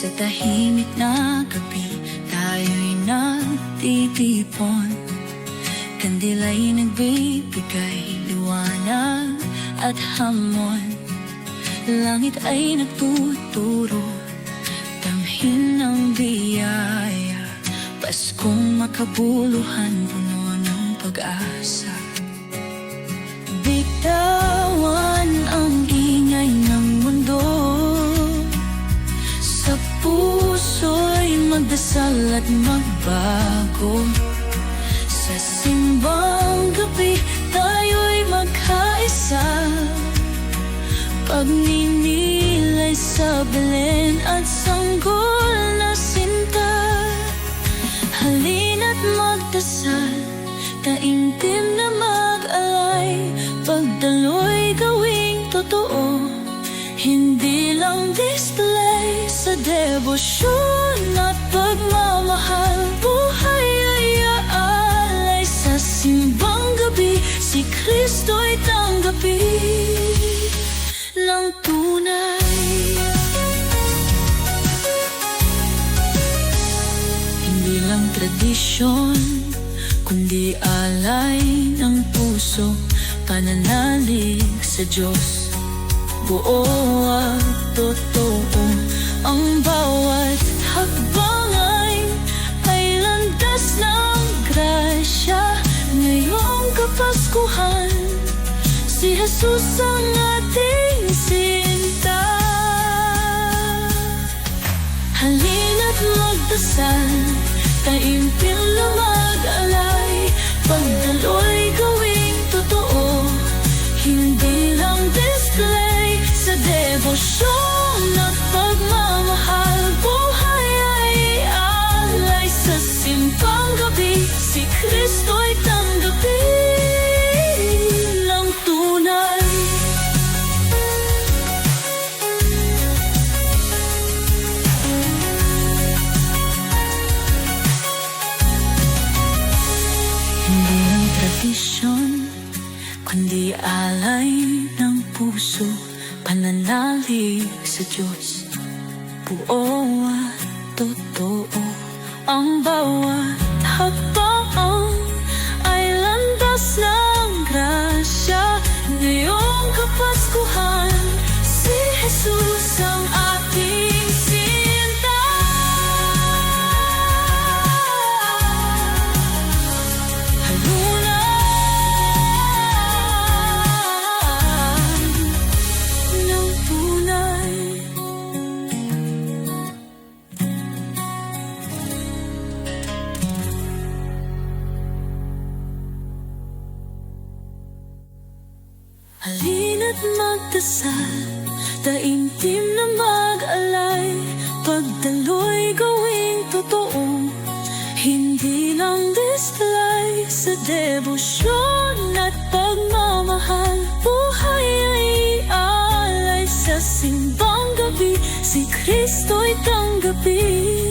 Sa tahimik na gabi, tayo'y nagtitipon. Kandil ay nagbibigay liwanag at hamon. Langit ay nagtuturo, damhin ng biyaya. Paskong makabuluhan, puno ng pag-asa. Bitawan ang ingay ng mundo, sa puso'y magdasal at magbago. Sa simbang gabi, tayo'y magkaisa, pagninilay sa Belen at sanggol na sinta. Halina't magdasal, taimtim na mag-alay, pagdalo'y gawing totoo, hindi lang display. Sa debosyon at pagmamahal, buhay ay aalay. Sa simbang gabi, si Kristo'y tanggapin ng tunay. Hindi lang tradisyon, kundi alay ng puso, pananalig sa Diyos. Buo at totoo, ang bawat hakbang ay landas ng grasya. Ngayong Kapaskuhan, si Jesus ang ating sinta. Halina't magdasal, taimtim na mag-alay, pagdalo'y gawing totoo, hindi lang display. Sa debosyon at pagmamahal, buhay ay alay. Sa simbang gabi, si Kristo'y tanggapin ng tunay. Hindi lang tradisyon, kundi alay ng puso, pananalig sa Diyos. Buo at totoo, ang bawat hakbang ay landas ng grasya. Ngayong Kapaskuhan, si Jesus ang ating sinta. Halina't magdasal, taimtim na mag-alay, pagdalo'y gawing totoo, hindi lang display. Sa debosyon at pagmamahal, buhay ay alay. Sa simbang gabi, si Kristo'y tanggapin